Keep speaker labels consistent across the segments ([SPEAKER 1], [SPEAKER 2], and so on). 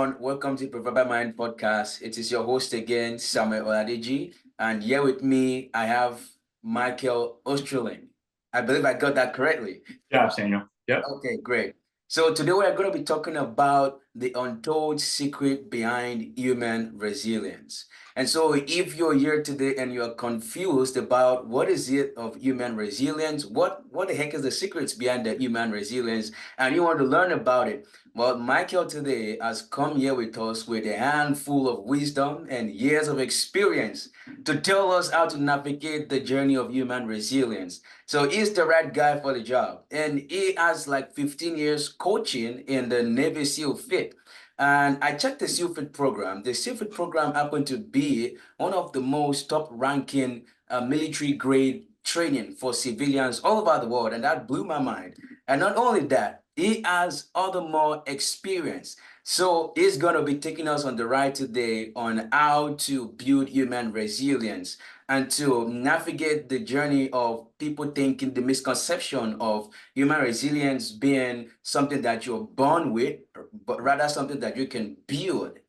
[SPEAKER 1] everyone. Welcome to Proverbial Mind podcast. It is your host again, Samuel Oladeji, and here with me I have Michael Ostrolenk. I believe I got that correctly.
[SPEAKER 2] Yeah, Samuel. Yep.
[SPEAKER 1] Okay, great. So today we are going to be talking about the untold secret behind human resilience. And so if you're here today and you're confused about what is it of human resilience, what the heck is the secrets behind the human resilience, and you want to learn about it, well, Michael today has come here with us with a handful of wisdom and years of experience to tell us how to navigate the journey of human resilience. So he's the right guy for the job. And he has like 15 years coaching in the Navy SEAL Fit. And I checked the SEAL Fit program. The SEAL Fit program happened to be one of the most top ranking military grade training for civilians all over the world. And that blew my mind. And not only that, he has other more experience. So he's going to be taking us on the ride today on how to build human resilience and to navigate the journey of people thinking the misconception of human resilience being something that you're born with, but rather something that you can build.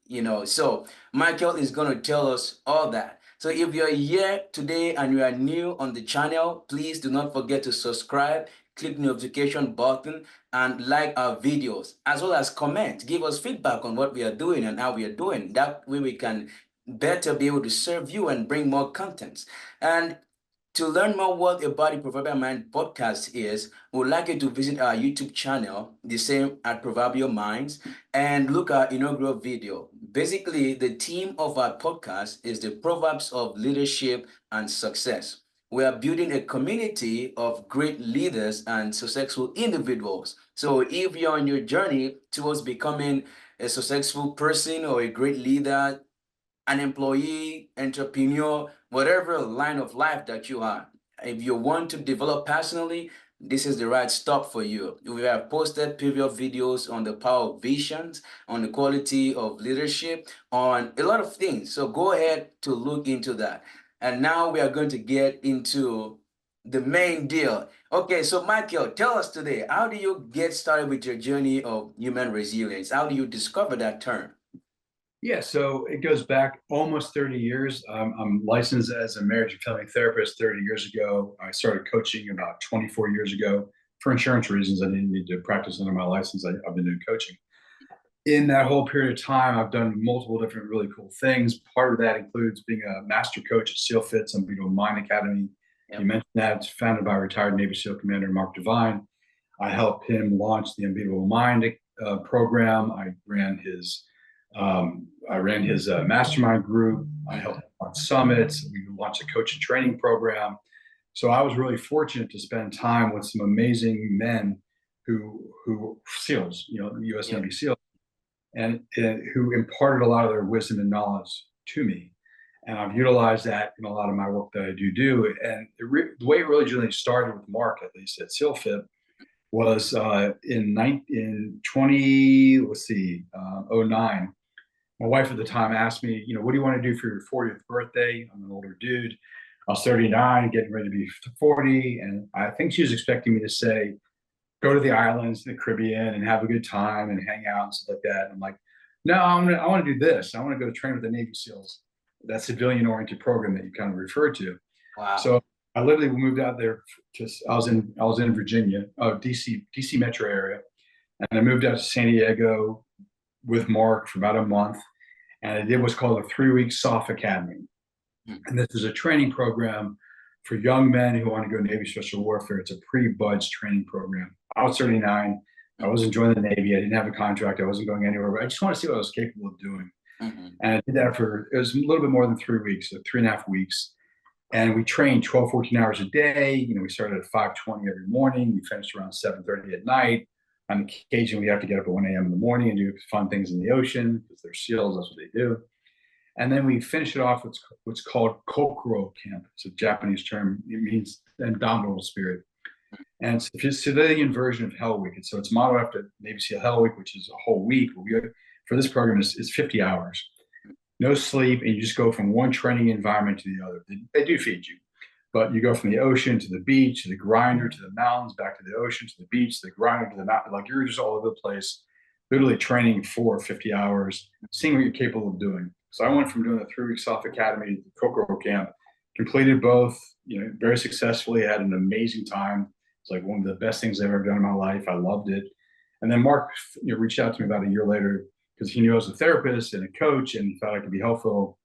[SPEAKER 1] So Michael is going to tell us all that. So if you're here today and you are new on the channel, please do not forget to subscribe, click the notification button, and like our videos, as well as comment. Give us feedback on what we are doing and how we are doing. That way we can better be able to serve you and bring more contents. And to learn more what about the Proverbial Mind podcast is, we would like you to visit our YouTube channel, the same at Proverbial Minds, and look at our inaugural video. Basically, the theme of our podcast is the Proverbs of Leadership and Success. We are building a community of great leaders and successful individuals. So if you're on your journey towards becoming a successful person or a great leader, an employee, entrepreneur, whatever line of life that you are, if you want to develop personally, this is the right stop for you. We have posted previous videos on the power of visions, on the quality of leadership, on a lot of things. So go ahead to look into that. And now we are going to get into the main deal. Okay, so Michael, tell us today, how do you get started with your journey of human resilience? How do you discover that term?
[SPEAKER 2] Yeah, so it goes back almost 30 years. I'm licensed as a marriage and family therapist 30 years ago. I started coaching about 24 years ago. For insurance reasons, I didn't need to practice under my license. I've been doing coaching. In that whole period of time, I've done multiple different really cool things. Part of that includes being a master coach at SEAL Fits and Unbeatable Mind Academy. Yep. You mentioned that. It's founded by retired Navy SEAL Commander Mark Devine. I helped him launch the Unbeatable Mind program. I ran his mastermind group. I helped on summits. We launched a coach and training program. So I was really fortunate to spend time with some amazing men who SEALs, U.S. Navy SEALs, and who imparted a lot of their wisdom and knowledge to me. And I've utilized that in a lot of my work that I do. And the way it really generally started with Mark, at least at SEALFIT, was in 2009. My wife at the time asked me, what do you want to do for your 40th birthday? I'm an older dude. I was 39, getting ready to be 40. And I think she was expecting me to say, go to the islands, the Caribbean, and have a good time and hang out and stuff like that. And I'm like, no, I want to do this. I want to go train with the Navy SEALs, that civilian-oriented program that you kind of referred to.
[SPEAKER 1] Wow.
[SPEAKER 2] So I literally moved out there. I was in Virginia, DC metro area, and I moved out to San Diego with Mark for about a month, and I did what's called a 3-week SOF Academy. And this is a training program for young men who want to go Navy Special Warfare. It's a pre-BUDS training program. I was 39. I wasn't joining the Navy. I didn't have a contract. I wasn't going anywhere, but I just want to see what I was capable of doing. And I did that it was a little bit more than 3 weeks, so 3.5 weeks. And we trained 12, 14 hours a day. We started at 5:20 every morning. We finished around 7:30 at night. On occasion, we have to get up at 1 a.m. in the morning and do fun things in the ocean because they're SEALs. That's what they do. And then we finish it off with what's called Kokoro Camp. It's a Japanese term. It means indomitable spirit. And it's a civilian version of Hell Week. And so it's modeled after Navy SEAL Hell Week, which is a whole week. For this program, is 50 hours. No sleep, and you just go from one training environment to the other. They do feed you, but you go from the ocean to the beach, to the grinder, to the mountains, back to the ocean, to the beach, to the grinder, to the mountain. Like, you're just all over the place literally training for 50 hours, seeing what you're capable of doing. So I went from doing the 3 week Soft Academy to the Kokoro camp, completed both, very successfully, had an amazing time. It's like one of the best things I've ever done in my life. I loved it. And then Mark, reached out to me about a year later because he knew I was a therapist and a coach and he thought I could be helpful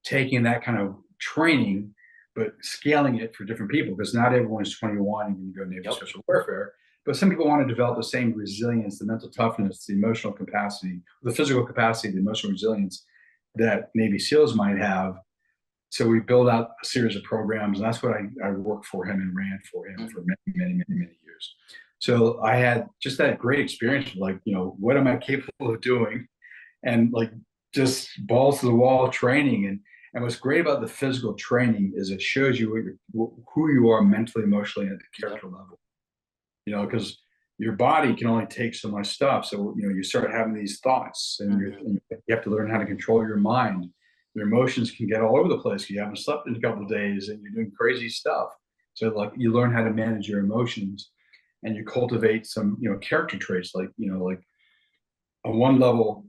[SPEAKER 2] taking that kind of training, but scaling it for different people because not everyone is 21 and can go Navy
[SPEAKER 1] Yep.
[SPEAKER 2] Special Warfare. But some people want to develop the same resilience, the mental toughness, the emotional capacity, the physical capacity, the emotional resilience that Navy SEALs might have. So we build out a series of programs, and that's what I worked for him and ran for him for many, many, many, many years. So I had just that great experience of like, what am I capable of doing? And like just balls to the wall training. And what's great about the physical training is it shows you who you are mentally, emotionally, at the
[SPEAKER 1] Yep.
[SPEAKER 2] character level. Because your body can only take so much stuff. So you start having these thoughts, and you have to learn how to control your mind. Your emotions can get all over the place. You haven't slept in a couple of days, and you're doing crazy stuff. So like you learn how to manage your emotions, and you cultivate some character traits like on one level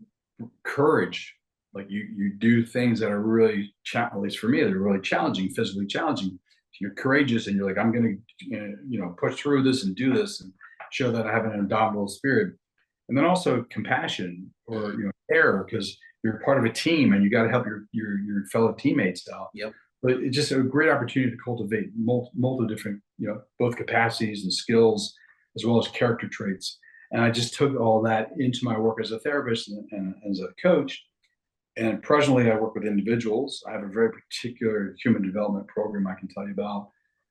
[SPEAKER 2] courage. Like you do things that are really at least for me, they're really challenging, physically challenging. You're courageous and you're like, I'm going to push through this and do this and show that I have an indomitable spirit. And then also compassion or care, because you're part of a team and you got to help your fellow teammates out.
[SPEAKER 1] Yep.
[SPEAKER 2] But it's just a great opportunity to cultivate multiple different both capacities and skills as well as character traits. And I just took all that into my work as a therapist and as a coach. And presently, I work with individuals. I have a very particular human development program I can tell you about.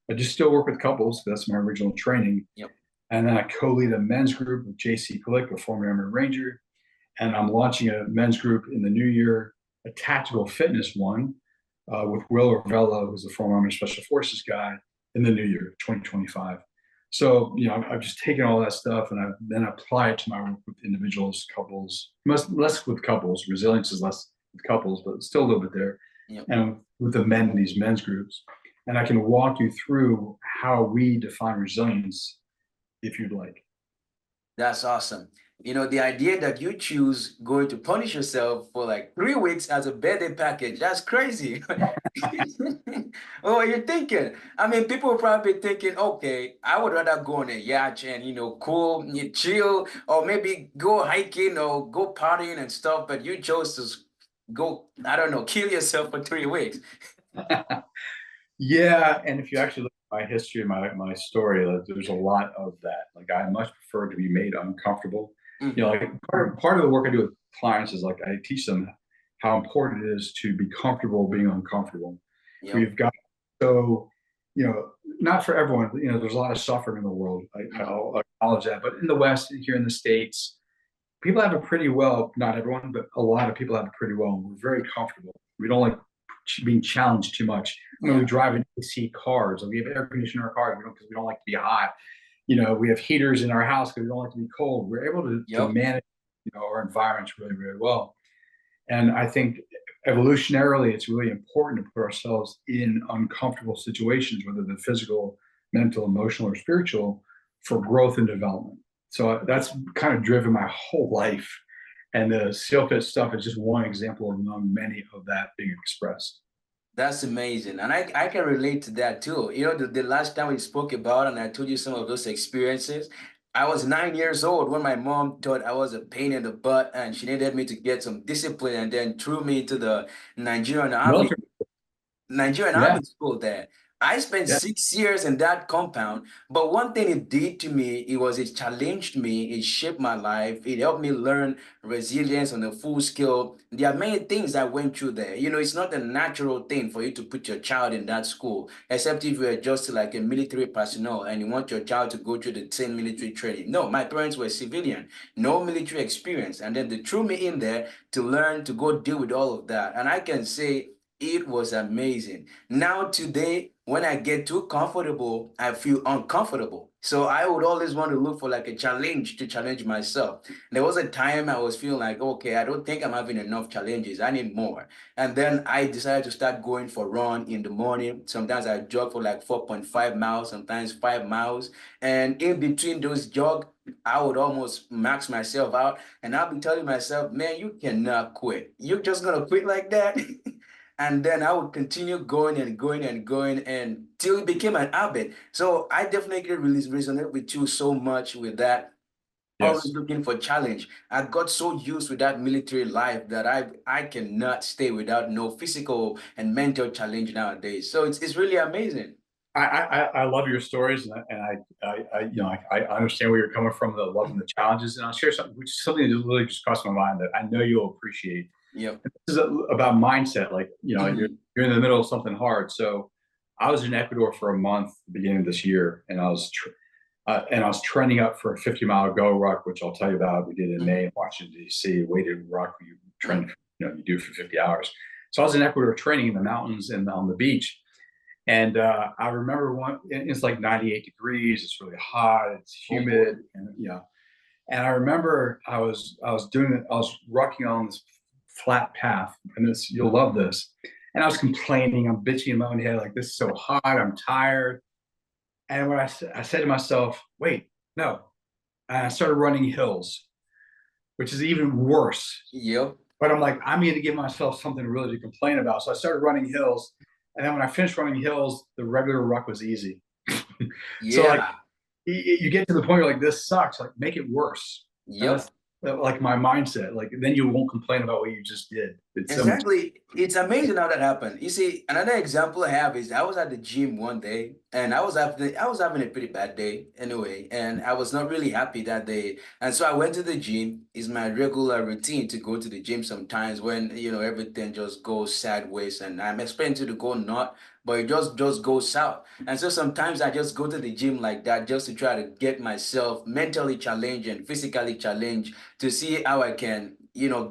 [SPEAKER 2] I just still work with couples. That's my original training.
[SPEAKER 1] Yep.
[SPEAKER 2] And then I co-lead a men's group with JC Kulik, a former Army Ranger. And I'm launching a men's group in the new year, a tactical fitness one with Will Ravello, who's a former Army Special Forces guy, in the new year, 2025. So, I've just taken all that stuff and I've then applied it to my work with individuals, couples, less with couples. Resilience is less with couples, but still a little bit there.
[SPEAKER 1] Yep.
[SPEAKER 2] And with the men in these men's groups. And I can walk you through how we define resilience if you'd like.
[SPEAKER 1] That's awesome. The idea that you choose going to punish yourself for like 3 weeks as a birthday package, that's crazy. Oh, you're thinking. I mean, people are probably thinking, okay, I would rather go on a yacht and, cool, you chill, or maybe go hiking or go partying and stuff, but you chose to go, I don't know, kill yourself for 3 weeks.
[SPEAKER 2] Yeah, and if you actually look at my history, my story, there's a lot of that. Like I much prefer to be made uncomfortable. Like part of the work I do with clients is like I teach them how important it is to be comfortable being uncomfortable.
[SPEAKER 1] Yep.
[SPEAKER 2] We've got so not for everyone. There's a lot of suffering in the world. I'll acknowledge that, but in the West, here in the States, people have it pretty well. Not everyone, but a lot of people have it pretty well. We're very comfortable. We don't like being challenged too much. I mean, we drive in AC cars, and we have air conditioning in our cars because we don't like to be hot. We have heaters in our house because we don't like to be cold. We're able to manage our environments really, really well. And I think evolutionarily, it's really important to put ourselves in uncomfortable situations, whether they're physical, mental, emotional, or spiritual, for growth and development. So that's kind of driven my whole life. And the SEAL stuff is just one example among many of that being expressed.
[SPEAKER 1] That's amazing. And I can relate to that too. The last time we spoke about, and I told you some of those experiences, I was 9 years old when my mom thought I was a pain in the butt and she needed me to get some discipline and then threw me to the Nigerian army.
[SPEAKER 2] Military.
[SPEAKER 1] Nigerian
[SPEAKER 2] Yeah.
[SPEAKER 1] Army School there. I spent
[SPEAKER 2] Yeah.
[SPEAKER 1] 6 years in that compound, but one thing it did to me, it challenged me, it shaped my life, it helped me learn resilience on a full scale. There are many things I went through there. It's not a natural thing for you to put your child in that school, except if you're just like a military personnel and you want your child to go through the same military training. No, my parents were civilian, no military experience, and then they threw me in there to learn to go deal with all of that. And I can say, it was amazing. Now, today, when I get too comfortable, I feel uncomfortable. So I would always want to look for like a challenge to challenge myself. There was a time I was feeling like, okay, I don't think I'm having enough challenges. I need more. And then I decided to start going for run in the morning. Sometimes I jog for like 4.5 miles, sometimes 5 miles. And in between those jog, I would almost max myself out, and I'll be telling myself, man, you cannot quit. You're just gonna quit like that. And then I would continue going and going and going and till it became an habit. So I definitely really resonate with you so much with that. Always
[SPEAKER 2] Yes.
[SPEAKER 1] looking for challenge. I got so used with that military life that I cannot stay without no physical and mental challenge nowadays. So it's really amazing.
[SPEAKER 2] I love your stories, I understand where you're coming from, the love and the challenges. And I'll share something, which is something that really just crossed my mind that I know you'll appreciate.
[SPEAKER 1] Yep.
[SPEAKER 2] This is about mindset. Like,
[SPEAKER 1] Mhm.
[SPEAKER 2] you're in the middle of something hard. So I was in Ecuador for a month at the beginning of this year, and I was training up for a 50-mile go ruck, which I'll tell you about. We did in May in
[SPEAKER 1] Mhm.
[SPEAKER 2] Washington D.C. Weighted ruck. You train,
[SPEAKER 1] Mhm.
[SPEAKER 2] you do for 50 hours. So I was in Ecuador training in the mountains and on the beach. And I remember it's like 98 degrees. It's really hot. It's
[SPEAKER 1] Oh boy.
[SPEAKER 2] humid, and I remember I was rucking on this flat path, and this you'll love this. And I was complaining, I'm bitching in my own head, like, this is so hot, I'm tired. And when I said to myself, wait, no. And I started running hills, which is even worse.
[SPEAKER 1] Yep.
[SPEAKER 2] But I'm like, I'm going to give myself something really to complain about. So I started running hills. And then when I finished running hills, the regular ruck was easy. So like,
[SPEAKER 1] Yeah.
[SPEAKER 2] you get to the point where like, this sucks, like, make it worse. And
[SPEAKER 1] Yep.
[SPEAKER 2] that's like my mindset. Like, then you won't complain about what you just did. It's so much.
[SPEAKER 1] Exactly. It's amazing how that happened. You see, another example I have is I was at the gym one day and I was having a pretty bad day anyway, and I was not really happy that day. And so I went to the gym. It's my regular routine to go to the gym sometimes when everything just goes sideways and I'm expecting to go north, but it just goes south. And so sometimes I just go to the gym like that just to try to get myself mentally challenged and physically challenged to see how I can,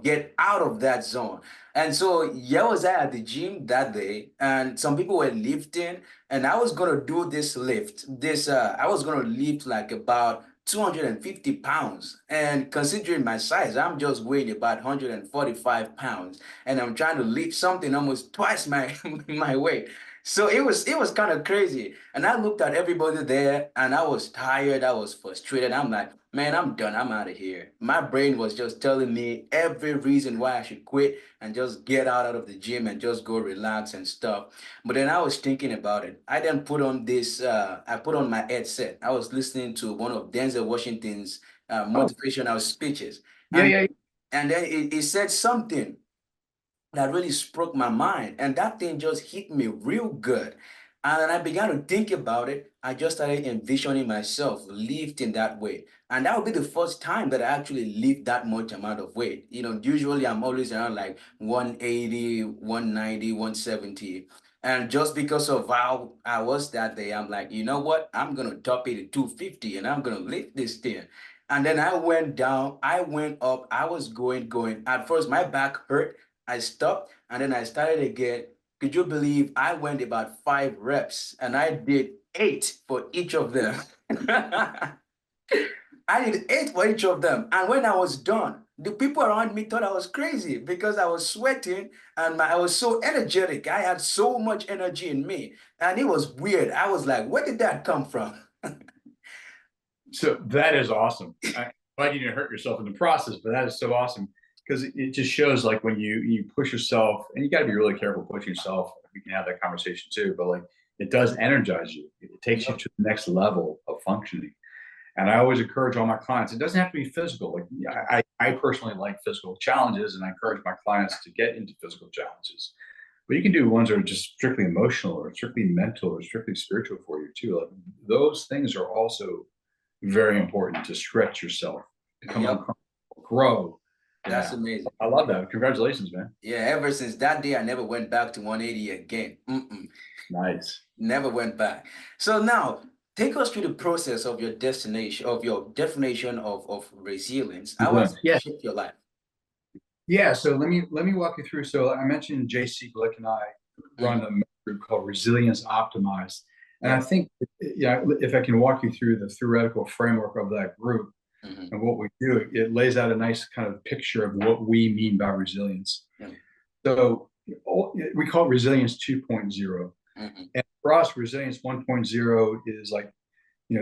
[SPEAKER 1] get out of that zone. And so, yeah, I was at the gym that day, and some people were lifting, and I was gonna do this lift. I was gonna lift like about 250 pounds. And considering my size, I'm just weighing about 145 pounds, and I'm trying to lift something almost twice my my weight. So it was kind of crazy. And I looked at everybody there, and I was tired, I was frustrated. I'm like, man, I'm done. I'm out of here. My brain was just telling me every reason why I should quit and just get out of the gym and just go relax and stuff. But then I was thinking about it. I then I put on my headset. I was listening to one of Denzel Washington's
[SPEAKER 2] Oh,
[SPEAKER 1] motivational speeches.
[SPEAKER 2] yeah,
[SPEAKER 1] And
[SPEAKER 2] yeah.
[SPEAKER 1] and then it said something that really struck my mind. And that thing just hit me real good. And then I began to think about it. I just started envisioning myself lifting that weight. And that would be the first time that I actually lift that much amount of weight. Usually I'm always around like 180, 190, 170. And just because of how I was that day, I'm like, you know what? I'm going to top it to 250 and I'm going to lift this thing. And then I went down, I went up, I was going. At first, my back hurt. I stopped and then I started again. Could you believe I went about 5 reps and I did 8 for each of them? I did 8 for each of them. And when I was done, the people around me thought I was crazy because I was sweating and I was so energetic. I had so much energy in me. And it was weird. I was like, where did that come from?
[SPEAKER 2] So that is awesome. I'm glad you didn't hurt yourself in the process, but that is so awesome because it just shows like when you push yourself, and you got to be really careful pushing yourself. We can have that conversation too, but like, it does energize you. It takes you
[SPEAKER 1] Yep.
[SPEAKER 2] to the next level of functioning. And I always encourage all my clients. It doesn't have to be physical. Like, I personally like physical challenges, and I encourage my clients to get into physical challenges. But you can do ones that are just strictly emotional, or strictly mental, or strictly spiritual for you too. Like, those things are also very important to stretch yourself, become
[SPEAKER 1] Yep.
[SPEAKER 2] uncomfortable, grow.
[SPEAKER 1] That's
[SPEAKER 2] Yeah,
[SPEAKER 1] amazing.
[SPEAKER 2] I love that. Congratulations, man.
[SPEAKER 1] Yeah, ever since that day, I never went back to 180 again.
[SPEAKER 2] Nice.
[SPEAKER 1] Never went back. So now, take us through the process of your destination, of your definition of resilience. How has it
[SPEAKER 2] Yeah,
[SPEAKER 1] shaped your life?
[SPEAKER 2] yeah. So let me walk you through. So I mentioned JC Glick and I run
[SPEAKER 1] Hmm.
[SPEAKER 2] a group called Resilience Optimized, and I
[SPEAKER 1] Yep.
[SPEAKER 2] think, yeah, if I can walk you through the theoretical framework of that group
[SPEAKER 1] Hmm.
[SPEAKER 2] and what we do, it lays out a nice kind of picture of what we mean by resilience.
[SPEAKER 1] Yeah.
[SPEAKER 2] So we call it Resilience 2.0.
[SPEAKER 1] Hmm.
[SPEAKER 2] And for us, Resilience 1.0 is like,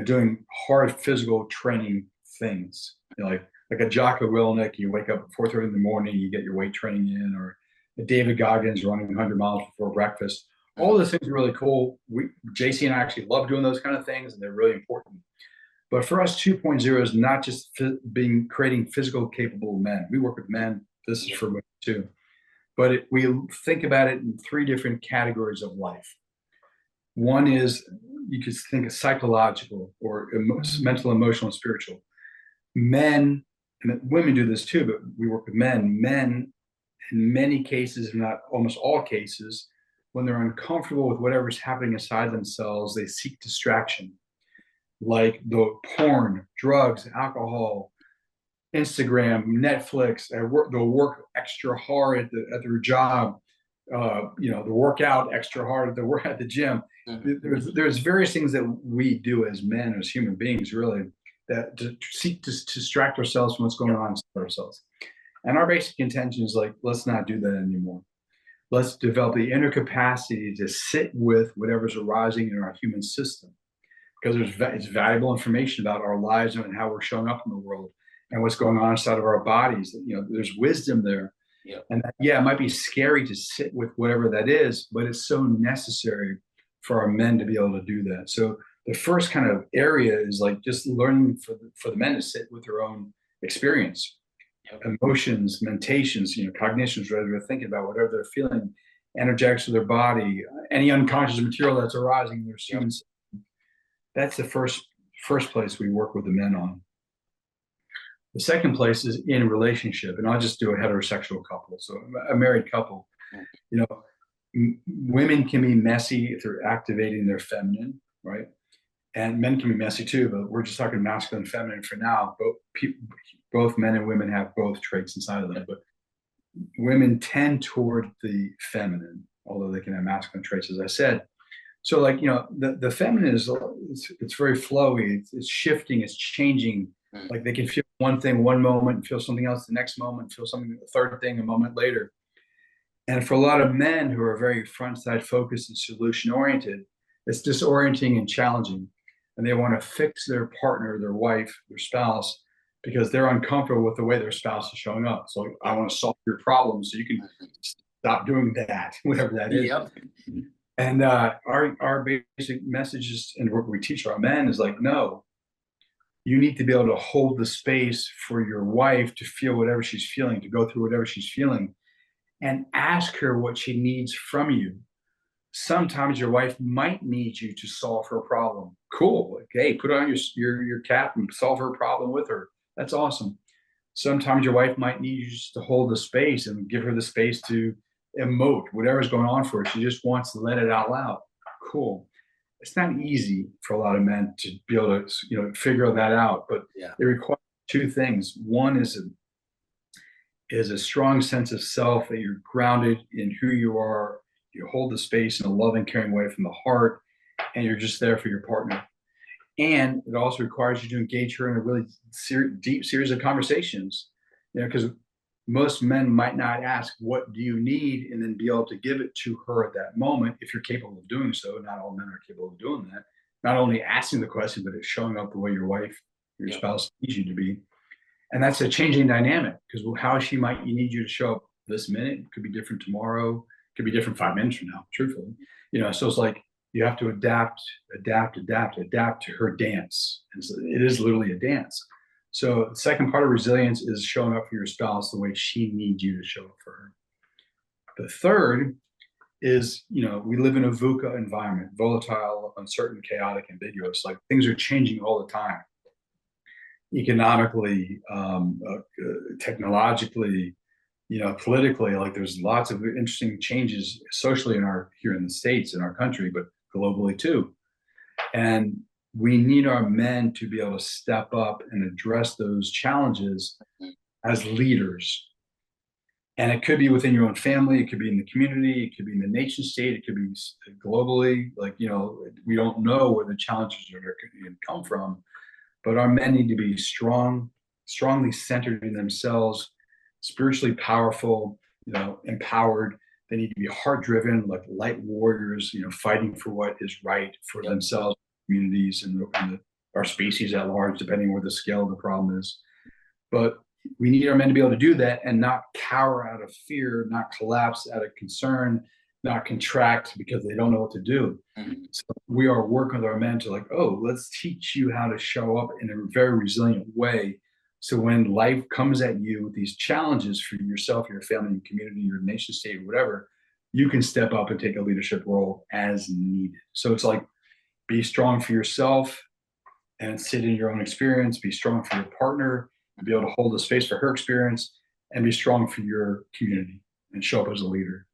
[SPEAKER 2] doing hard physical training things. Like a Jocko Willink, you wake up at 4:30 in the morning, you get your weight training in, or a David Goggins running 100 miles before breakfast. All those things are really cool. JC and I actually love doing those kind of things, and they're really important. But for us, 2.0 is not just creating physical capable men. We work with men. This is for women too. But we think about it in three different categories of life. One is, you could think of psychological or mental, emotional, and spiritual. Men, and women do this too, but we work with men. Men, in many cases, if not almost all cases, when they're uncomfortable with whatever's happening inside themselves, they seek distraction, like the porn, drugs, alcohol, Instagram, Netflix. They'll work extra hard at their job. They'll work out extra hard at the gym. There's various things that we do as men, as human beings, really, that to seek to distract ourselves from what's going on inside ourselves. And our basic intention is like, let's not do that anymore. Let's develop the inner capacity to sit with whatever's arising in our human system, because it's valuable information about our lives and how we're showing up in the world and what's going on inside of our bodies. There's wisdom there.
[SPEAKER 1] Yep.
[SPEAKER 2] And it might be scary to sit with whatever that is, but it's so necessary for our men to be able to do that. So the first kind of area is like just learning for the men to sit with their own experience, emotions, mentations, cognitions, whether they're thinking about whatever they're feeling, energetics of their body, any unconscious material that's arising in their human system. That's the first place we work with the men on. The second place is in relationship, and I'll just do a heterosexual couple. So a married couple, women can be messy if they're activating their feminine, right? And men can be messy too, but we're just talking masculine and feminine for now. Both men and women have both traits inside of them, but women tend toward the feminine, although they can have masculine traits, as I said. So the feminine it's very flowy. It's shifting, it's changing. Like they can feel one thing one moment and feel something else the next moment, feel something the third thing a moment later. And for a lot of men who are very front side focused and solution oriented, it's disorienting and challenging. And they want to fix their partner, their wife, their spouse, because they're uncomfortable with the way their spouse is showing up. So I want to solve your problem so you can stop doing that, whatever that is.
[SPEAKER 1] Yep.
[SPEAKER 2] And our basic message is, and what we teach our men is like, no, you need to be able to hold the space for your wife to feel whatever she's feeling, to go through whatever she's feeling, and ask her what she needs from you. Sometimes your wife might need you to solve her problem. Cool. Okay, put on your cap and solve her problem with her. That's awesome. Sometimes your wife might need you just to hold the space and give her the space to emote whatever's going on for her. She just wants to let it out loud. Cool. It's not easy for a lot of men to be able to figure that out, but it requires two things. One is a strong sense of self, that you're grounded in who you are. You hold the space in a loving, caring way from the heart, and you're just there for your partner. And it also requires you to engage her in a really deep series of conversations, because most men might not ask, what do you need? And then be able to give it to her at that moment. If you're capable of doing so, not all men are capable of doing that. Not only asking the question, but it's showing up the way your wife, your spouse needs you to be. And that's a changing dynamic, because how she might need you to show up this minute could be different tomorrow, could be different 5 minutes from now, truthfully. So it's like you have to adapt to her dance. And so it is literally a dance. So the second part of resilience is showing up for your spouse the way she needs you to show up for her. The third is, we live in a VUCA environment, volatile, uncertain, chaotic, ambiguous. Like things are changing all the time. Economically, technologically, politically, like there's lots of interesting changes socially here in the States, in our country, but globally too. And we need our men to be able to step up and address those challenges as leaders. And it could be within your own family, it could be in the community, it could be in the nation state, it could be globally. We don't know where the challenges are going to come from, but our men need to be strongly centered in themselves, spiritually powerful, empowered. They need to be heart-driven, like light warriors, fighting for what is right for themselves, communities, and our species at large, depending where the scale of the problem is. But we need our men to be able to do that and not cower out of fear, not collapse out of concern, not contract because they don't know what to do.
[SPEAKER 1] Mm-hmm.
[SPEAKER 2] So we are working with our men to like, oh, let's teach you how to show up in a very resilient way. So when life comes at you with these challenges for yourself, your family, your community, your nation state, whatever, you can step up and take a leadership role as needed. So it's like, be strong for yourself and sit in your own experience, be strong for your partner, be able to hold the space for her experience, and be strong for your community and show up as a leader.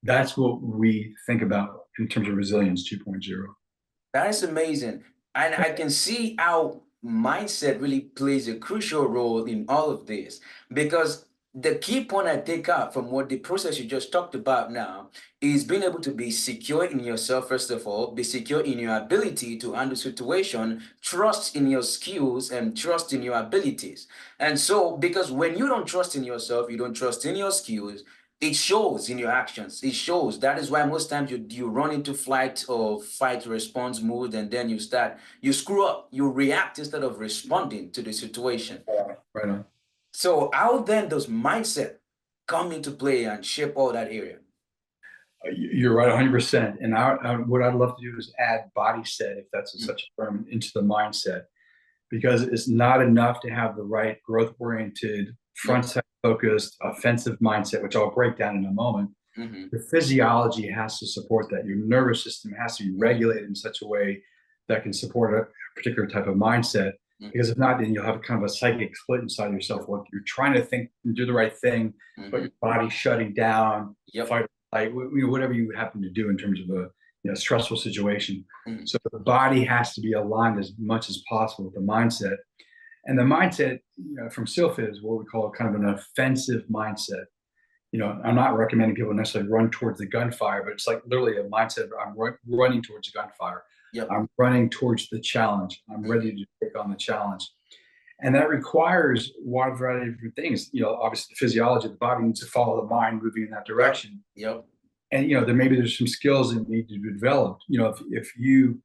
[SPEAKER 2] That's what we think about in terms of resilience 2.0.
[SPEAKER 1] That is amazing. And I can see how mindset really plays a crucial role in all of this, because the key point I take out from what the process you just talked about now is being able to be secure in yourself, first of all, be secure in your ability to handle situation, trust in your skills and trust in your abilities. And so, because when you don't trust in yourself, you don't trust in your skills, it shows in your actions. It shows. That is why most times you run into flight or fight response mode, and then you screw up, you react instead of responding to the situation.
[SPEAKER 2] Right on.
[SPEAKER 1] So how then does mindset come into play and shape all that area?
[SPEAKER 2] You're right, 100%. And what I'd love to do is add body set, if that's such a term, into the mindset, because it's not enough to have the right growth oriented, front side focused, offensive mindset, which I'll break down in a moment.
[SPEAKER 1] Mm-hmm.
[SPEAKER 2] The physiology has to support that. Your nervous system has to be regulated in such a way that can support a particular type of mindset. Because if not, then you'll have kind of a psychic split inside yourself. Like you're trying to think and do the right thing, but your body's shutting down, fight or flight, whatever you happen to do in terms of a stressful situation. So the body has to be aligned as much as possible with the mindset. And the mindset, from SILF is what we call kind of an offensive mindset. I'm not recommending people necessarily run towards the gunfire, but it's like literally a mindset of I'm running towards the gunfire. I'm running towards the challenge. I'm ready to take on the challenge. And that requires a wide variety of different things. Obviously the physiology of the body needs to follow the mind moving in that direction. And, there's some skills that need to be developed. If you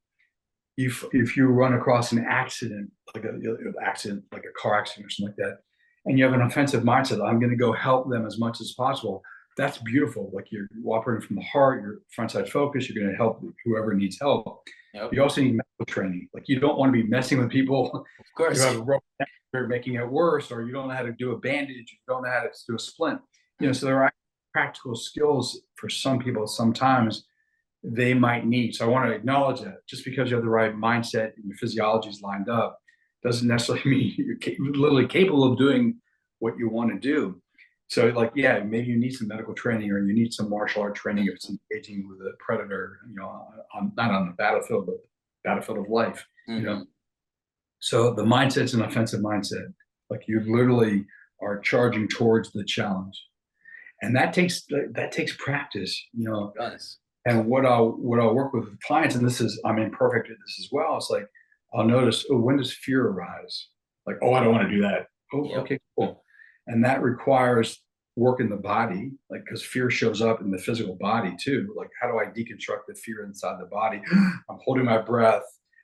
[SPEAKER 2] run across an accident, like like a car accident or something like that, and you have an offensive mindset, I'm going to go help them as much as possible. That's beautiful. Like you're operating from the heart, you're front side focus, you're going to help whoever needs help. You also need medical training. Like you don't want to be messing with people.
[SPEAKER 1] Of course.
[SPEAKER 2] You have a rope you're making it worse, or you don't know how to do a bandage, you don't know how to do a splint. So there are practical skills for some people sometimes they might need. So I want to acknowledge that just because you have the right mindset and your physiology is lined up doesn't necessarily mean you're literally capable of doing what you want to do. So maybe you need some medical training or you need some martial art training if it's engaging with a predator, not on the battlefield, but battlefield of life, So the mindset's an offensive mindset. Like you literally are charging towards the challenge. And that takes practice,
[SPEAKER 1] Yes.
[SPEAKER 2] And what I'll work with clients, and I'm imperfect at this as well. It's like I'll notice, when does fear arise? Like, I don't want to do that. Okay, cool. And that requires work in the body, like because fear shows up in the physical body too. Like, how do I deconstruct the fear inside the body? I'm holding my breath.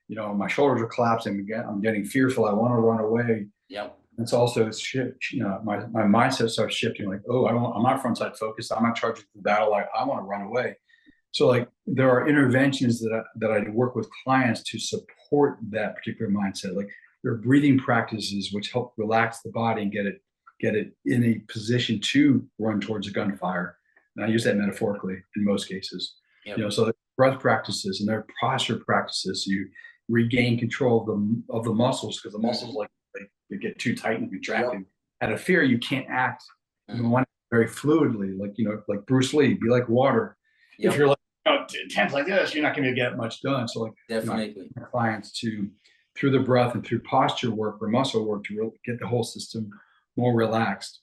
[SPEAKER 2] My shoulders are collapsing. Again, I'm getting fearful. I want to run away. It's also my mindset starts shifting. Like, I'm not front side focused. I'm not charging the battle. Like, I want to run away. So there are interventions that I work with clients to support that particular mindset. Like there are breathing practices which help relax the body and get it in a position to run towards a gunfire. And I use that metaphorically in most cases. So there are breath practices and there are posture practices. So you regain control of the muscles, because the muscles they get too tight and contracted. Out of fear, you can't act. You want to very fluidly, like Bruce Lee, be like water. If you're tense like this, you're not going to get much done. So
[SPEAKER 1] definitely
[SPEAKER 2] clients through the breath and through posture work or muscle work to really get the whole system more relaxed.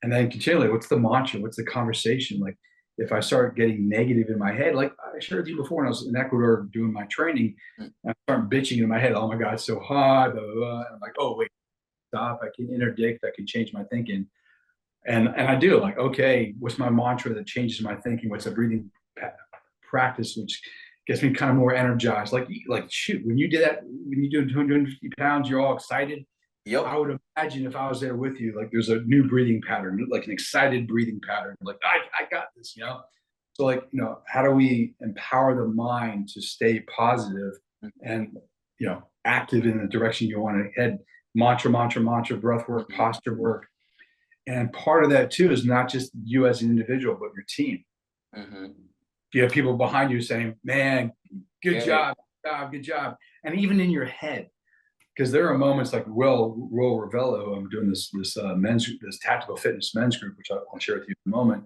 [SPEAKER 2] And then continually, what's the mantra? What's the conversation? Like if I start getting negative in my head, like I shared with you before when I was in Ecuador doing my training, I start bitching in my head, oh my God, it's so hot. Blah, blah, blah. And I'm like, oh, wait, stop. I can interdict. I can change my thinking. And I do, like, okay, what's my mantra that changes my thinking? What's a breathing practice which gets me kind of more energized. Like shoot, when you did that, when you do 250 pounds, you're all excited. I
[SPEAKER 1] Yep.
[SPEAKER 2] would imagine if I was there with you, like there's a new breathing pattern, like an excited breathing pattern. Like I got this, you know. So like, you know, how do we empower the mind to stay positive and, you know, active in the direction you want to head? Mantra, mantra, mantra, breath work,
[SPEAKER 1] Mhm.
[SPEAKER 2] posture work. And part of that too is not just you as an individual, but your team.
[SPEAKER 1] Mhm.
[SPEAKER 2] You have people behind you saying, man, good
[SPEAKER 1] Get it.
[SPEAKER 2] job, good job, good job. And even in your head, because there are moments like Will Ravello, who I'm doing this tactical fitness men's group, which I'll share with you in a moment.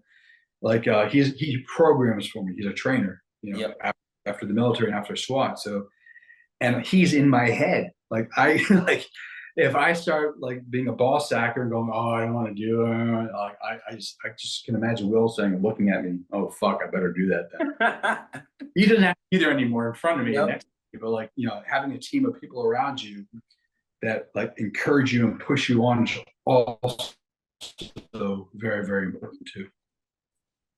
[SPEAKER 2] Like he programs for me. He's a trainer, you know,
[SPEAKER 1] Yep.
[SPEAKER 2] after the military and after SWAT. So, and he's in my head. Like I like if I start like being a ball sacker and going, oh, I don't want to do it. Like I just can imagine Will saying, looking at me, oh fuck, I better do that then. He doesn't have to be there anymore in front of me and
[SPEAKER 1] Yep.
[SPEAKER 2] next to me, but like, you know, having a team of people around you that like encourage you and push you on is also very, very important too.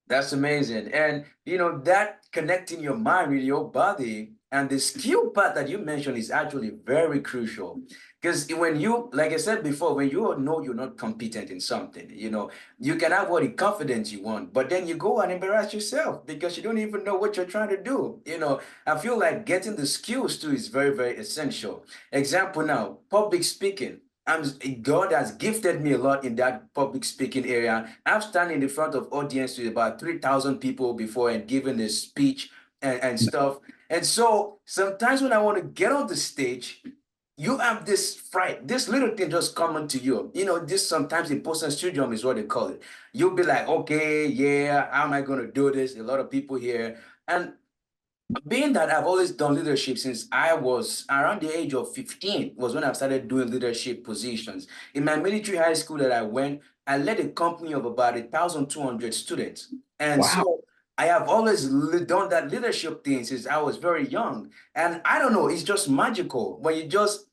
[SPEAKER 1] That's amazing. And you know, that connecting your mind with your body and the skill part that you mentioned is actually very crucial. Because when you, like I said before, when you know you're not competent in something, you know, you can have all the confidence you want, but then you go and embarrass yourself because you don't even know what you're trying to do. You know, I feel like getting the skills too is very, very essential. Example now, public speaking. I'm, God has gifted me a lot in that public speaking area. I've stand in the front of audience with about 3,000 people before and given a speech and stuff. And so sometimes when I want to get on the stage, you have this fright, this little thing just coming to you. You know, this sometimes imposter syndrome is what they call it. You'll be like, okay, yeah, how am I going to do this? A lot of people here. And being that I've always done leadership since I was around the age of 15 was when I started doing leadership positions. In my military high school that I went, I led a company of about 1,200 students. And
[SPEAKER 2] Wow.
[SPEAKER 1] so I have always done that leadership thing since I was very young. And I don't know, it's just magical. When you just,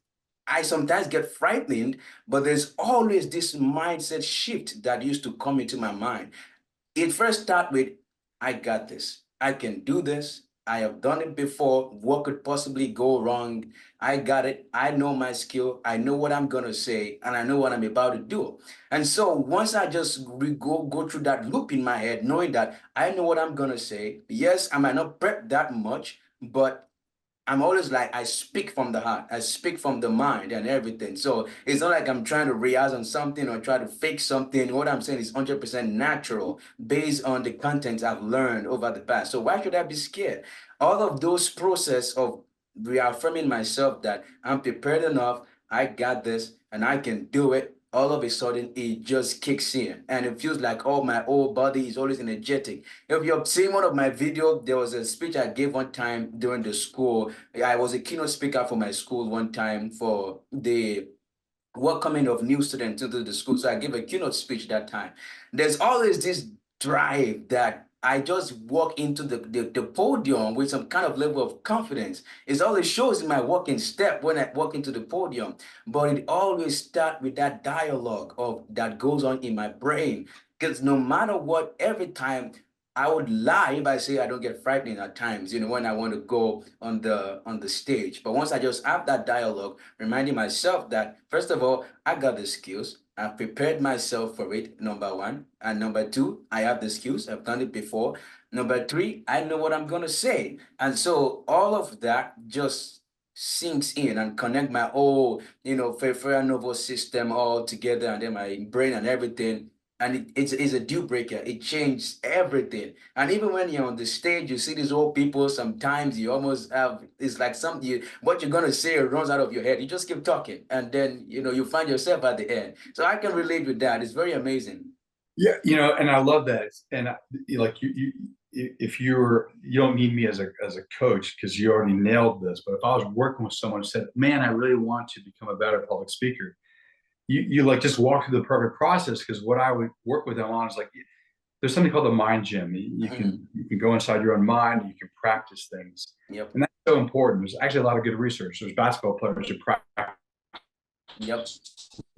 [SPEAKER 1] I sometimes get frightened, but there's always this mindset shift that used to come into my mind. It first start with, I got this. I can do this. I have done it before. What could possibly go wrong? I got it. I know my skill. I know what I'm gonna say, and I know what I'm about to do. And so once I just go through that loop in my head, knowing that I know what I'm gonna say. Yes, I might not prep that much, but I'm always like, I speak from the heart, I speak from the mind and everything. So it's not like I'm trying to rehearse on something or try to fake something. What I'm saying is 100% natural based on the content I've learned over the past. So why should I be scared? All of those process of reaffirming myself that I'm prepared enough, I got this, and I can do it. All of a sudden, it just kicks in, and it feels like, oh, my whole body is always energetic. If you've seen one of my videos, there was a speech I gave one time during the school. I was a keynote speaker for my school one time for the welcoming of new students into the school. So I gave a keynote speech that time. There's always this drive that I just walk into the podium with some kind of level of confidence. It always shows in my walking step when I walk into the podium, but it always starts with that dialogue of that goes on in my brain. Because no matter what, every time I would lie if I say I don't get frightened at times, you know, when I want to go on the stage. But once I just have that dialogue, reminding myself that first of all, I got the skills. I've prepared myself for it, number one. And number two, I have the skills. I've done it before. Number three, I know what I'm gonna say. And so all of that just sinks in and connect my whole, you know, peripheral nervous system all together and then my brain and everything, and it's a deal breaker. It changes everything. And even when you're on the stage, you see these old people. Sometimes you almost have it's like something what you're gonna say runs out of your head. You just keep talking, and then you know you find yourself at the end. So I can relate with that. It's very amazing.
[SPEAKER 2] Yeah, you know, and I love that. And like if you don't need me as a coach because you already nailed this. But if I was working with someone who said, "Man, I really want to become a better public speaker," you like just walk through the perfect process. Because what I would work with them on is like there's something called the mind gym.
[SPEAKER 1] Mhm.
[SPEAKER 2] You can go inside your own mind. And you can practice things,
[SPEAKER 1] Yep.
[SPEAKER 2] and that's so important. There's actually a lot of good research. There's basketball players who practice
[SPEAKER 1] Yep.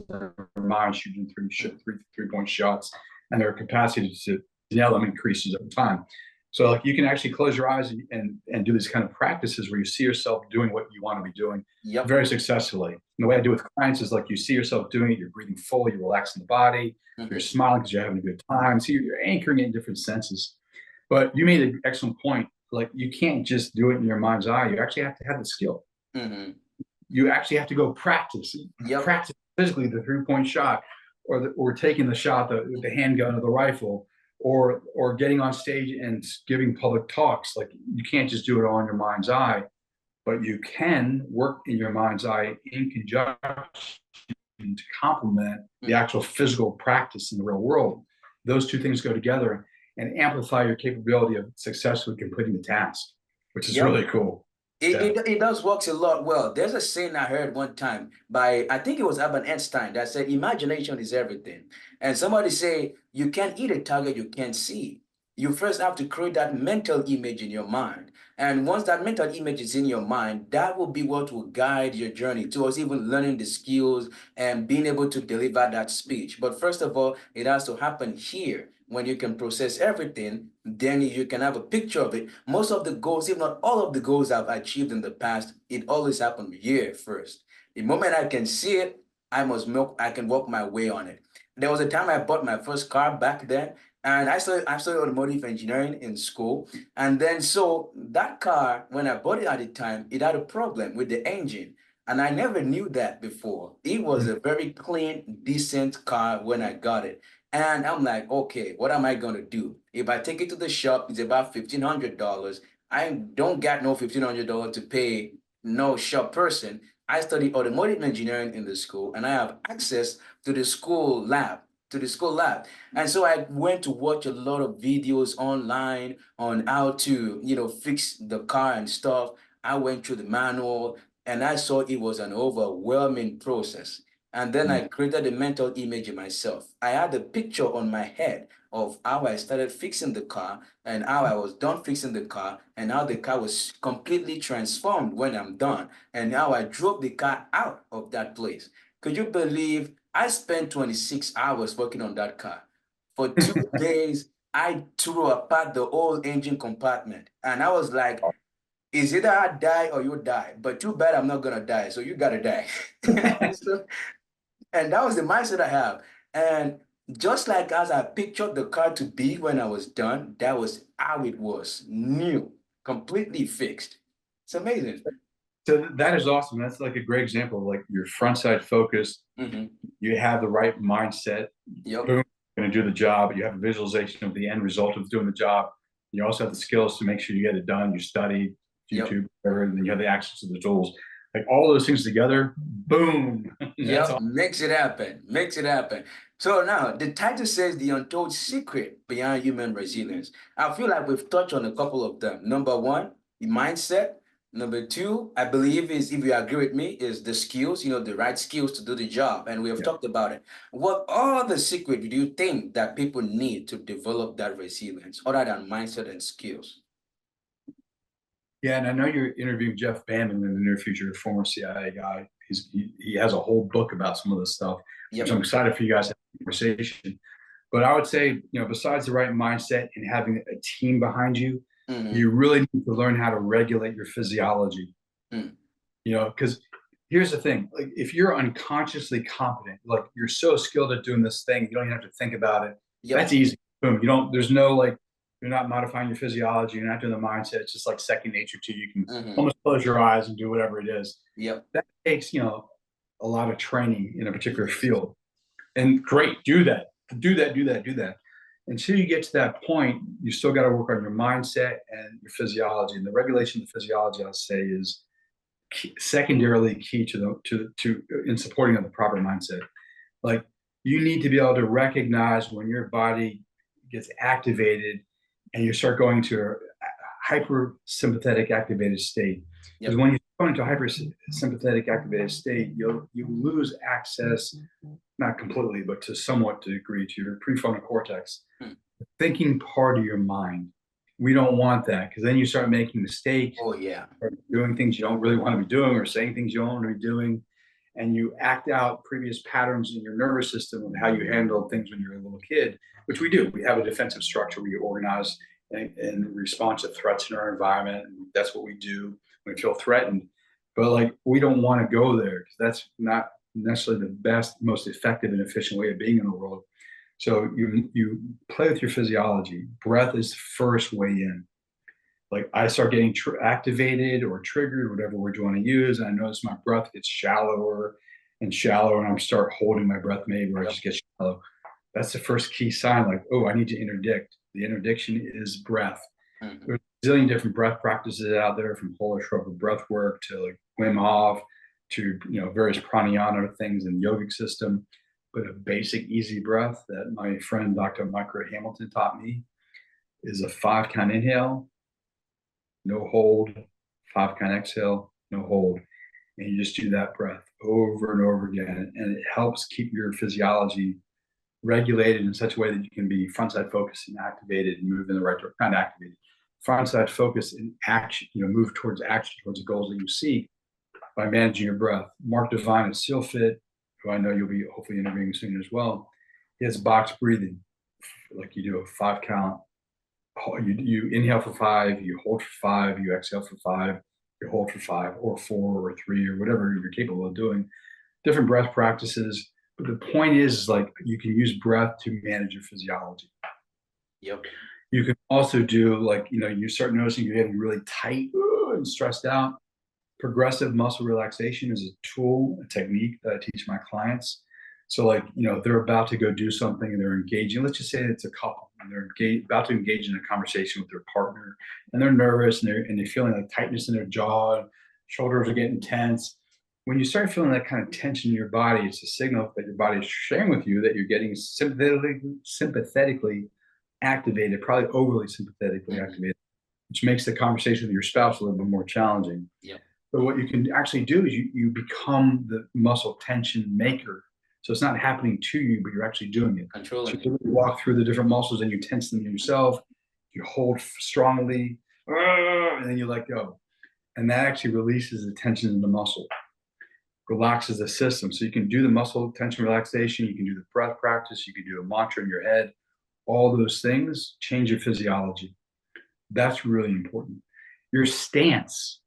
[SPEAKER 2] their mind shooting three point shots, and their capacity to nail them increases over time. So like you can actually close your eyes and do these kind of practices where you see yourself doing what you want to be doing
[SPEAKER 1] Yep.
[SPEAKER 2] very successfully. And the way I do with clients is like you see yourself doing it, you're breathing fully, you're relaxing the body, you're
[SPEAKER 1] Hmm.
[SPEAKER 2] smiling because you're having a good time. So you're anchoring it in different senses. But you made an excellent point. Like you can't just do it in your mind's eye. You actually have to have the skill.
[SPEAKER 1] Hmm.
[SPEAKER 2] You actually have to go
[SPEAKER 1] Yep.
[SPEAKER 2] practice physically the 3-point shot, or taking the shot, the handgun or the rifle, or getting on stage and giving public talks. Like you can't just do it all in your mind's eye, but you can work in your mind's eye in conjunction to complement the
[SPEAKER 1] Hmm.
[SPEAKER 2] actual physical practice in the real world. Those two things go together and amplify your capability of successfully completing the task, which is
[SPEAKER 1] Yep.
[SPEAKER 2] really cool.
[SPEAKER 1] It,
[SPEAKER 2] Yeah.
[SPEAKER 1] it, it does works a lot well. There's a saying I heard one time by, I think it was Albert Einstein, that said, imagination is everything. And somebody say, you can't eat a target you can't see. You first have to create that mental image in your mind. And once that mental image is in your mind, that will be what will guide your journey towards even learning the skills and being able to deliver that speech. But first of all, it has to happen here. When you can process everything, then you can have a picture of it. Most of the goals, if not all of the goals I've achieved in the past, it always happened here first. The moment I can see it, I can walk my way on it. There was a time I bought my first car back then, and I studied automotive engineering in school. And then so that car, when I bought it at the time, it had a problem with the engine. And I never knew that before. It was a very clean, decent car when I got it. And I'm like, okay, what am I gonna do? If I take it to the shop, it's about $1,500. I don't got no $1,500 to pay no shop person. I study automotive engineering in the school, and I have access to the school lab, And so I went to watch a lot of videos online on how to, fix the car and stuff. I went through the manual, and I saw it was an overwhelming process. And then I created a mental image of myself. I had a picture on my head of how I started fixing the car and how I was done fixing the car and how the car was completely transformed when I'm done and how I drove the car out of that place. Could you believe I spent 26 hours working on that car? For 2 days, I threw apart the whole engine compartment. And I was like, is either I die or you die. But too bad I'm not gonna die, so you gotta die. So, and that was the mindset I have. And just like as I pictured the car to be when I was done, that was how it was. New, completely fixed. It's amazing.
[SPEAKER 2] So that is awesome. That's like a great example of like your front side focus.
[SPEAKER 1] Hmm.
[SPEAKER 2] You have the right mindset.
[SPEAKER 1] Yep.
[SPEAKER 2] Boom, going to do the job. You have a visualization of the end result of doing the job. You also have the skills to make sure you get it done. You study
[SPEAKER 1] Yep.
[SPEAKER 2] YouTube, whatever, and then you have the access to the tools. Like all those things together, boom. That's
[SPEAKER 1] Yep.
[SPEAKER 2] all.
[SPEAKER 1] Makes it happen. Makes it happen. So now the title says the untold secret behind human resilience. I feel like we've touched on a couple of them. Number one, the mindset. Number two, I believe is, if you agree with me, is the skills, the right skills to do the job. And we have
[SPEAKER 2] Yeah.
[SPEAKER 1] talked about it. What are the secret do you think that people need to develop that resilience other than mindset and skills?
[SPEAKER 2] Yeah, and I know you're interviewing Jeff Bannon in the near future, a former CIA guy. He has a whole book about some of this stuff, which I'm
[SPEAKER 1] Yep.
[SPEAKER 2] excited for you guys to have a conversation. But I would say, besides the right mindset and having a team behind you,
[SPEAKER 1] Mm-hmm.
[SPEAKER 2] you really need to learn how to regulate your physiology.
[SPEAKER 1] Mm.
[SPEAKER 2] Because here's the thing: like if you're unconsciously competent, like you're so skilled at doing this thing, you don't even have to think about it.
[SPEAKER 1] Yep.
[SPEAKER 2] That's easy. Boom. You don't. There's no like. You're not modifying your physiology. You're not doing the mindset. It's just like second nature to you. You can
[SPEAKER 1] Mm-hmm.
[SPEAKER 2] almost close your eyes and do whatever it is.
[SPEAKER 1] Yep.
[SPEAKER 2] That takes a lot of training in a particular
[SPEAKER 1] Yes.
[SPEAKER 2] field. And great, do that, do that, do that, do that. Until you get to that point, you still got to work on your mindset and your physiology. And the regulation of the physiology, I'll say, is secondarily key to in supporting of the proper mindset. Like you need to be able to recognize when your body gets activated and you start going to a hyper sympathetic activated state. Because
[SPEAKER 1] Yep.
[SPEAKER 2] when you go into a hyper sympathetic activated state, you lose access, not completely, but to somewhat degree, to your prefrontal cortex,
[SPEAKER 1] Mm.
[SPEAKER 2] the thinking part of your mind. We don't want that because then you start making mistakes,
[SPEAKER 1] Oh yeah.
[SPEAKER 2] or doing things you don't really want to be doing, or saying things you don't want to be doing, and you act out previous patterns in your nervous system of how you handled things when you were a little kid, which we do. We have a defensive structure. We organize in response to threats in our environment. And that's what we do when we feel threatened. But like, we don't want to go there because that's not necessarily the best, most effective and efficient way of being in the world. So you play with your physiology. Breath is the first way in. Like, I start getting activated or triggered, whatever word you want to use, and I notice my breath gets shallower and shallower, and I start holding my breath maybe, or I just get shallow. That's the first key sign, like, oh, I need to interdict. The interdiction is breath.
[SPEAKER 1] Mhm.
[SPEAKER 2] There's a zillion different breath practices out there, from holotropic breath work to like Wim Hof to various pranayama things in the yogic system. But a basic easy breath that my friend Dr. Michael Hamilton taught me is a 5 count inhale, no hold, 5 count exhale, no hold. And you just do that breath over and over again. And it helps keep your physiology regulated in such a way that you can be front side focused and activated and move in the right direction. Not activated, front side focused and action, move towards action, towards the goals that you seek by managing your breath. Mark Divine at SealFit, who I know you'll be hopefully interviewing soon as well, he has box breathing. Like, you do a 5 count. You inhale for 5, you hold for 5, you exhale for 5, you hold for 5, or 4, or 3, or whatever you're capable of doing. Different breath practices. But the point is, like, you can use breath to manage your physiology.
[SPEAKER 1] Yep.
[SPEAKER 2] You can also do, like, you start noticing you're getting really tight and stressed out. Progressive muscle relaxation is a tool, a technique that I teach my clients. So, like, they're about to go do something and they're engaging. Let's just say it's a couple and they're about to engage in a conversation with their partner, and they're nervous and they're feeling like tightness in their jaw, shoulders are getting tense. When you start feeling that kind of tension in your body, it's a signal that your body is sharing with you that you're getting sympathetically activated, probably overly sympathetically activated, which makes the conversation with your spouse a little bit more challenging.
[SPEAKER 1] Yep.
[SPEAKER 2] But what you can actually do is you become the muscle tension maker. So it's not happening to you, but you're actually doing it.
[SPEAKER 1] Controlling
[SPEAKER 2] So
[SPEAKER 1] it.
[SPEAKER 2] you walk through the different muscles and you tense them yourself. You hold strongly, and then you let go. And that actually releases the tension in the muscle, relaxes the system. So you can do the muscle tension relaxation, you can do the breath practice, you can do a mantra in your head. All those things change your physiology. That's really important. Your stance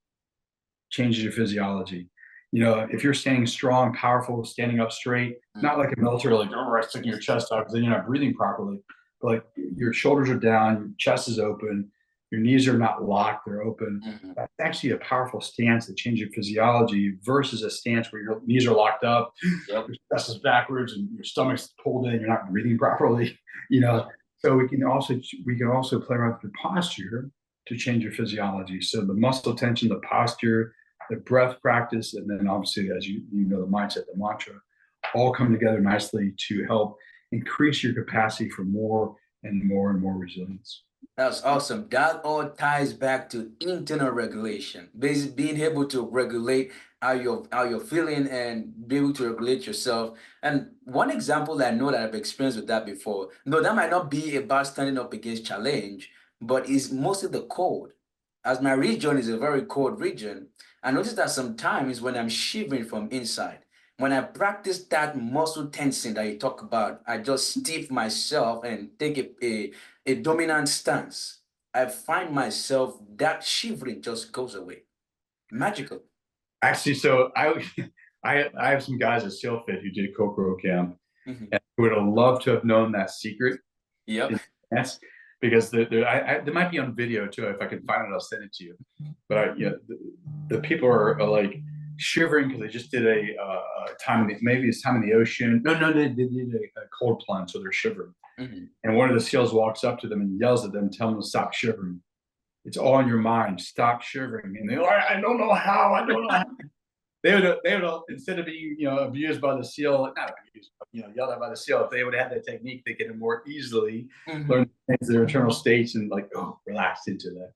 [SPEAKER 2] changes your physiology. If you're standing strong, powerful, standing up straight, not like a military, like, oh, right, sticking your chest out, because then you're not breathing properly. But like, your shoulders are down, your chest is open, your knees are not locked, they're open. That's actually a powerful stance that changes your physiology versus a stance where your knees are locked up,
[SPEAKER 1] Yep.
[SPEAKER 2] your chest is backwards, and your stomach's pulled in, you're not breathing properly. So we can also play around with your posture to change your physiology. So the muscle tension, the posture, the breath practice, and then obviously, as the mindset, the mantra, all come together nicely to help increase your capacity for more and more and more resilience.
[SPEAKER 1] That's awesome. That all ties back to internal regulation. Basically, being able to regulate how you're feeling and be able to regulate yourself. And one example that I know that I've experienced with that before, no, that might not be about standing up against challenge, but it's mostly the cold. As my region is a very cold region, I notice that sometimes when I'm shivering from inside, when I practice that muscle tensing that you talk about, I just stiff myself and take a dominant stance. I find myself that shivering just goes away. Magical.
[SPEAKER 2] Actually, so I have some guys at SealFit who did Kokoro camp,
[SPEAKER 1] Mhm.
[SPEAKER 2] and would have loved to have known that secret
[SPEAKER 1] Yep.
[SPEAKER 2] in advance, because there might be on video too. If I can find it, I'll send it to you. But the people are like shivering because they just did a time in maybe it's time in the ocean. No, they did a cold plunge, so they're shivering.
[SPEAKER 1] Mhm.
[SPEAKER 2] And one of the SEALs walks up to them and yells at them, telling them to stop shivering. It's all in your mind. Stop shivering. And they're like, I don't know how. I don't know how. They would instead of being abused by the SEAL, not abused, but yelled at by the SEAL. If they would have had that technique, they could have more easily learned their internal states and like, oh, relaxed into that.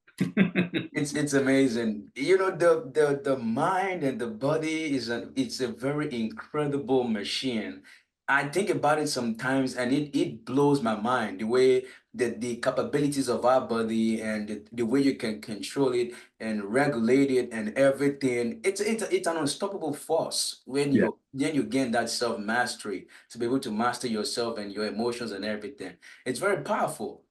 [SPEAKER 1] It's amazing. The mind and the body it's a very incredible machine. I think about it sometimes and it blows my mind the way the capabilities of our body and the way you can control it and regulate it and everything. It's an unstoppable force when
[SPEAKER 2] Yeah.
[SPEAKER 1] you gain that self-mastery to be able to master yourself and your emotions and everything. It's very powerful.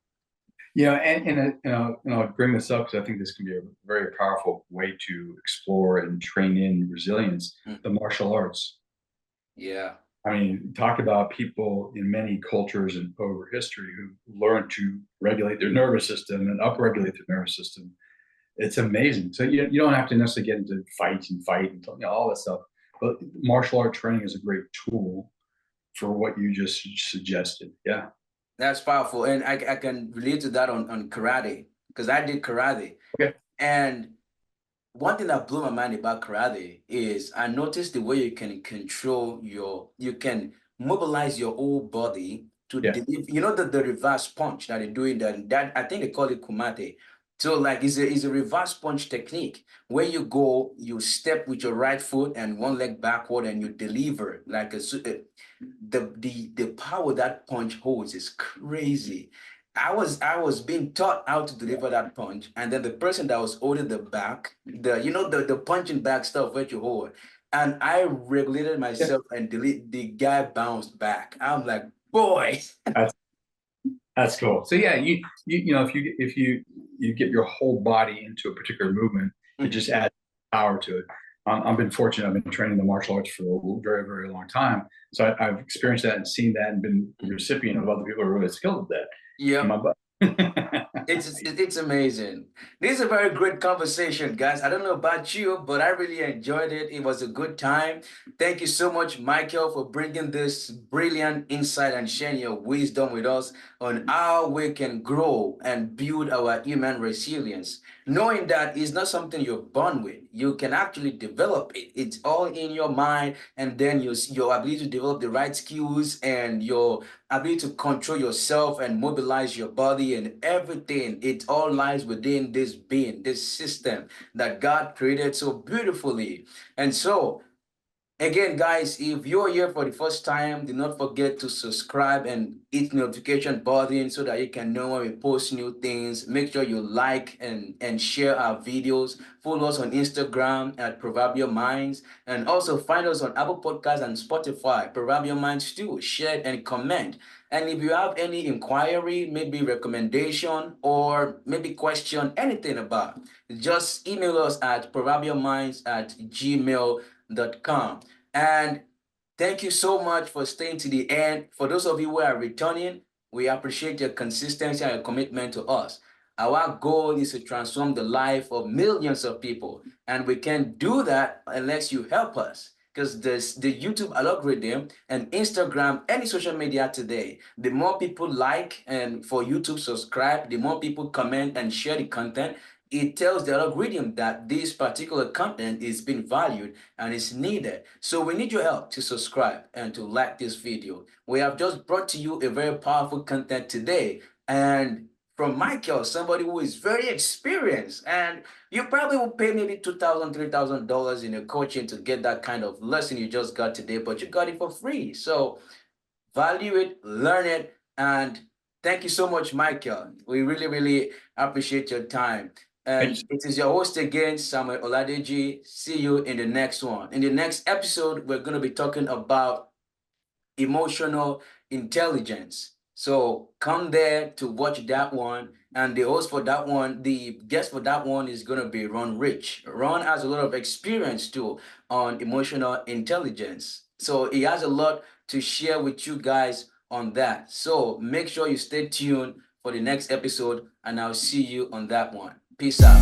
[SPEAKER 2] And I'll bring this up because I think this can be a very powerful way to explore and train in resilience.
[SPEAKER 1] Mm.
[SPEAKER 2] The martial arts.
[SPEAKER 1] Yeah,
[SPEAKER 2] I mean, talk about people in many cultures and over history who learn to regulate their nervous system and upregulate their nervous system. It's amazing. So you don't have to necessarily get into fight and all that stuff. But martial art training is a great tool for what you just suggested. Yeah.
[SPEAKER 1] that's powerful. And I can relate to that on karate because I did karate.
[SPEAKER 2] Okay.
[SPEAKER 1] And one thing that blew my mind about karate is I noticed the way you can control you can mobilize your whole body to
[SPEAKER 2] Yeah.
[SPEAKER 1] deliver, the reverse punch that they do in that I think they call it kumate. So like it's a reverse punch technique where you go, you step with your right foot and one leg backward and you deliver like the power that punch holds is crazy. I was being taught how to deliver that punch, and then the person that was holding the back, the punching back stuff that you hold, and I regulated
[SPEAKER 2] Yeah.
[SPEAKER 1] myself and the guy bounced back. I'm like, boy.
[SPEAKER 2] That's That's cool. So yeah, if you get your whole body into a particular movement, it
[SPEAKER 1] Mhm.
[SPEAKER 2] just adds power to it. I've been fortunate. I've been training the martial arts for a very, very long time. So I've experienced that and seen that and been the recipient of other people who are really skilled at that. In
[SPEAKER 1] Yep.
[SPEAKER 2] my butt.
[SPEAKER 1] It's amazing. This is a very great conversation, guys. I don't know about you, but I really enjoyed it. It was a good time. Thank you so much, Michael, for bringing this brilliant insight and sharing your wisdom with us on how we can grow and build our human resilience. Knowing that it's not something you're born with, you can actually develop it. It's all in your mind, and then your ability to develop the right skills and your ability to control yourself and mobilize your body and everything. It all lies within this being, this system that God created so beautifully. And so, again, guys, if you're here for the first time, do not forget to subscribe and hit notification button so that you can know when we post new things. Make sure you like and share our videos. Follow us on Instagram at Proverbial Minds, and also find us on Apple Podcasts and Spotify, Proverbial Minds too. Share and comment. And if you have any inquiry, maybe recommendation, or maybe question anything about, just email us at proverbialminds@gmail.com. And thank you so much for staying to the end. For those of you who are returning, we appreciate your consistency and your commitment to us. Our goal is to transform the life of millions of people, and we can't do that unless you help us. Because the YouTube algorithm and Instagram, any social media today, the more people like and for YouTube subscribe, the more people comment and share the content, it tells the algorithm that this particular content is being valued and is needed. So we need your help to subscribe and to like this video. We have just brought to you a very powerful content today, and from Michael, somebody who is very experienced, and you probably will pay maybe $2,000, $3,000 in a coaching to get that kind of lesson you just got today, but you got it for free. So value it, learn it, and thank you so much, Michael. We really, really appreciate your time. And it is your host again, Samuel Oladeji. See you in the next one. In the next episode, we're going to be talking about emotional intelligence. So come there to watch that one. And the host for that one, the guest for that one is going to be Ron Rich. Ron has a lot of experience too on emotional intelligence. So he has a lot to share with you guys on that. So make sure you stay tuned for the next episode, and I'll see you on that one. Peace out.